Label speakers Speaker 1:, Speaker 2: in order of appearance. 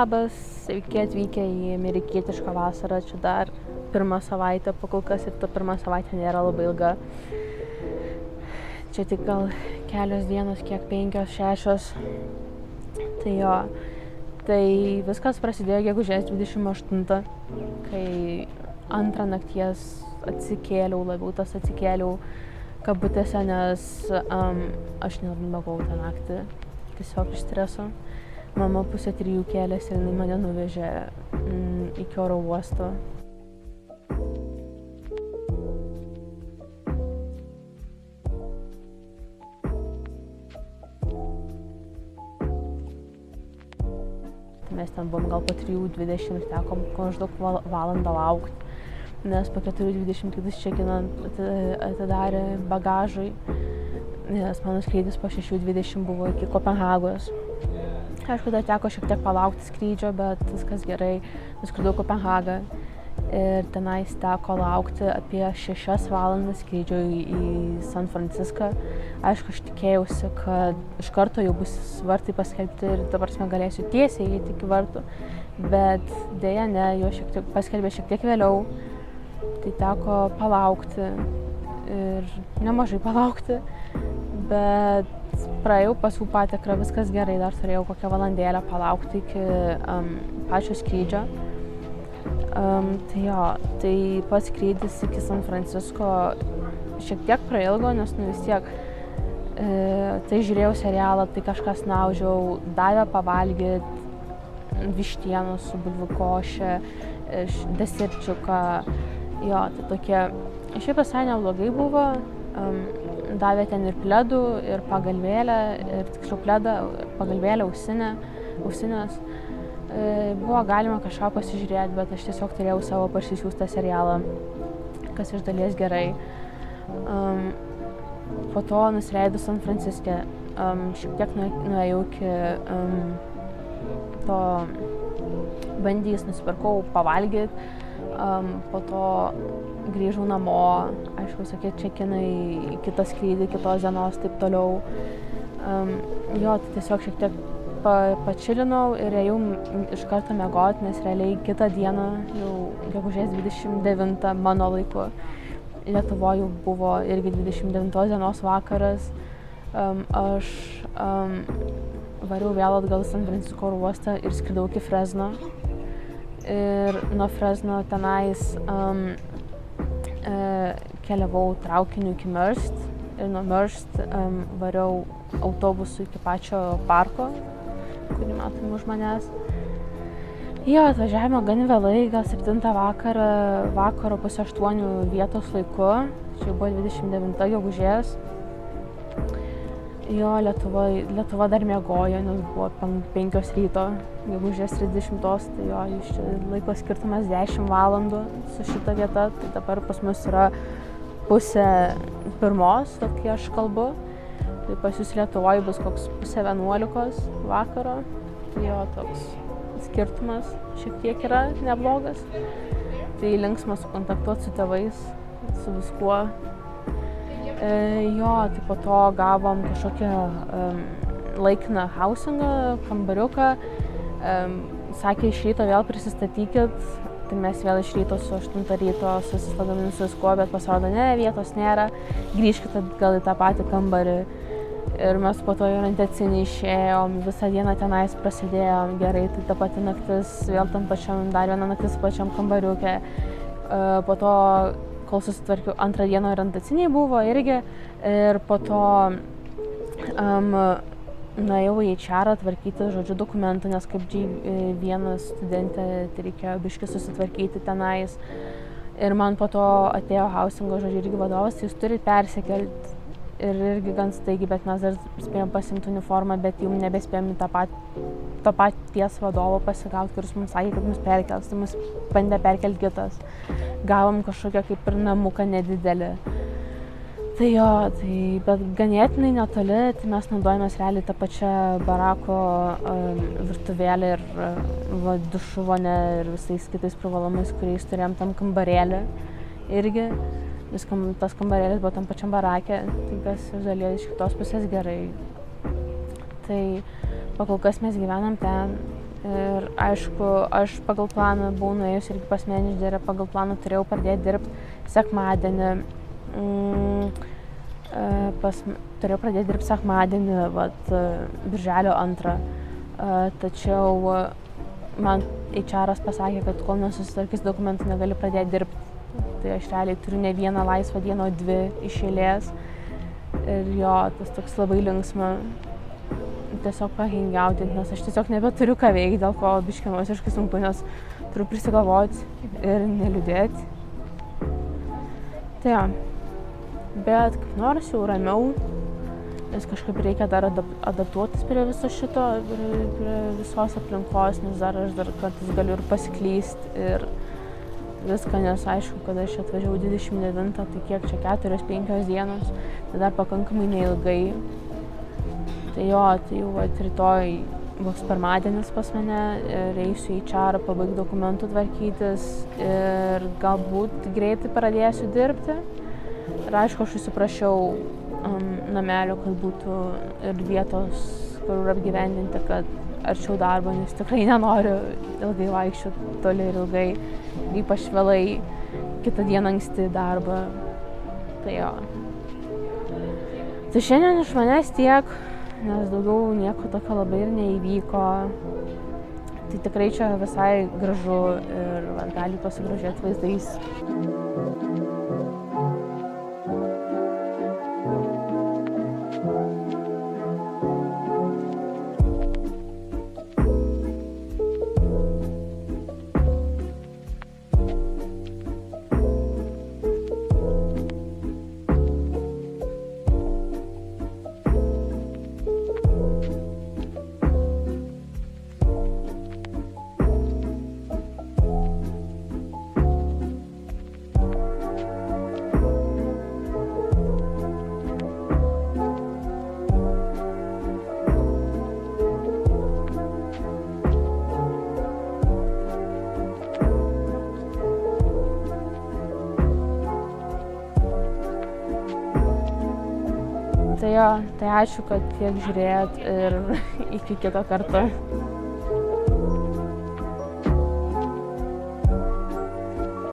Speaker 1: Labas, sveiki atvykę į amerikietišką vasarą, čia dar pirmą savaitę pakol kas ir ta pirma savaitė nėra labai ilga. Čia tik gal kelios dienos, kiek 5-6. Tai jo, tai viskas prasidėjo gegužės 28, kai antrą nakties atsikėliau, labiau tas atsikėliau kabutėse, nes aš nemiegojau tą naktį, tiesiog iš streso. Mama 2:30 kėlėsi ir jinai mane nuvežė iki oro uosto. Mes ten buvom gal po 3:20 ir teko maždaug valandą laukti, nes po 4:20 kitas čekinant atidarė bagažui, nes mano skrydis po 6:20 buvo iki Kopenhagos. Aišku, dar teko šiek tiek palaukti skrydžio, bet viskas gerai, nuskridau Kopenhagą ir tenais teko laukti apie 6 valandas skrydžio į San Franciską. Aišku, aš tikėjausi, kad iš karto jau bus vartai paskelbti ir dabar galėsiu tiesiai įeiti iki vartų, bet dėja ne, jo paskelbė šiek tiek vėliau, tai teko palaukti ir nemažai palaukti, bet praėjau pasų patikrą, viskas gerai, dar turėjau kokią valandėlę palaukti iki pačio skrydžio. Tai jo, tai pats skrydis iki San Francisco šiek tiek prailgo, nes vis tiek tai žiūrėjau serialą, tai kažką snaudžiau, davė pavalgyti vištienos su bulvių koše, deserčiuką, jo, tai tokie, šiaip visai neblogai buvo. Davė ten ir pledų, ir pagalvėlę, ir tiksliau pledą, pagalvėlę, ausinės. Buvo galima kažką pasižiūrėti, bet aš tiesiog turėjau savo parsisiųstą serialą, kas iš dalies gerai. Po to nusileidau San Franciske, šiek tiek nuėjau iki to bandys, nusipirkau pavalgyti, po to grįžau namo, aišku, visokie čekinai, kitas skrydį, kitos dienos, taip toliau. Jo, tai tiesiog šiek tiek pačilinau ir ėjau iš karto miegoti, nes realiai kitą dieną, jau gegužės 29 mano laiku, Lietuvoje jau buvo irgi 29 dienos vakaras. Aš variau vėl atgal San Francisco oro uostą ir skridau iki Fresno. Ir nuo Fresno tenais keliavau traukiniu iki Merced ir nuo Merced variau autobusu iki pačio parko, kurį matom už manęs. Jo, atvažiavome gan vėlai, gal 7 vakaro pusę 8 vietos laiku, čia buvo 29 gegužės. Jo, Lietuva dar miegojo, nes buvo 5 ryto, gegužės 30, tai jo, laiko skirtumas 10 valandų su šita vieta, tai dabar pas mus yra 10:30, kai aš kalbu, tai pas jūs Lietuvoje bus koks 10:11 vakaro, tai jo, toks skirtumas šiek tiek yra neblogas, tai linksma sukontaktuoti su tėvais, su viskuo. Jo, tai po to gavom kažkokią laikiną housingą, kambariuką, sakė iš ryto vėl prisistatykit, tai mes vėl iš ryto su 8 ryto susistatėm su viskuo, bet pasirodo ne, vietos nėra, grįžkite gal į tą patį kambarį. Ir mes po to į orientacinį išėjom, visą dieną tenais prasidėjom gerai, tai ta pati naktis, vėl tam pačiam, dar viena naktis pačiam kambariukė. Po to, kol susitvarkiau, antrą dieną orientaciniai buvo irgi, ir po to nuėjau į HR tvarkyti, žodžiu, dokumentų, nes kaip G1 studentė, tai reikėjo biškį susitvarkyti tenais. Ir man po to atėjo housingo, žodžiu, irgi vadovas, tai jūs turite persikelti. Ir irgi gan staigi, bet mes dar spėjom pasimti uniformą, bet jau nebespėjom to paties vadovo pasigauti, kuris mums sakė, kad mus perkels, tai mus bandė perkelti kitas. Gavom kažkokią kaip ir namuką nedidelį. Tai jo, bet ganėtinai netoli, tai mes naudojamės realiai tą pačią barako virtuvėlę ir dušų vonę ir visais kitais privalomais, kuriais turėjom tam kambarėlį irgi. Tas kambarėlis buvo tam pačiam barake, tai kas iš dalies iš kitos pusės gerai. Tai pakol kas mes gyvenam ten Ir aišku, aš pagal planą buvau nuėjus irgi pas menedžerę, pagal planą turėjau pradėti dirbti sekmadienį. Turėjau pradėti dirbti sekmadienį, birželio 2. Tačiau man HR'as pasakė, kad kol nesusitvarkys dokumentų, negali pradėti dirbti. Tai aš realiai turiu ne vieną laisvą dieną, o 2 iš eilės. Ir jo, tas toks labai linksma. Tiesiog pahengiauti, nes aš tiesiog nebeturiu ką veikti, dėl ko biškį emociškai sunku, nes turiu prisigalvoti ir neliūdėti. Tai jo, bet kaip nors jau ramiau, nes kažkaip reikia dar adaptuotis prie viso šito, prie visos aplinkos, nes aš dar kartais galiu ir pasiklysti ir viską, nes aišku, kad aš atvažiavau 29, tai kiek čia 4-5 dienos, tai dar pakankamai neilgai. Tai jo, tai jau rytoj bus pirmadienis pas mane ir eisiu į HR, pabaigti dokumentų tvarkytis ir galbūt greitai pradėsiu dirbti. Ir aišku, aš užsiprašiau namelio, kad būtų ir vietos, kur apgyvendinti, kad arčiau darbo, nes tikrai nenoriu ilgai vaikščioti toli ir ilgai, ypač vėlai, kitą dieną anksti darbą. Tai jo. Tai šiandien iš manęs tiek, nes daugiau nieko tokio labai ir neįvyko. Tai tikrai čia visai gražu ir gali pasigrožėti vaizdais. Tai jo, tai ačiū, kad tiek žiūrėjot ir iki kito karto.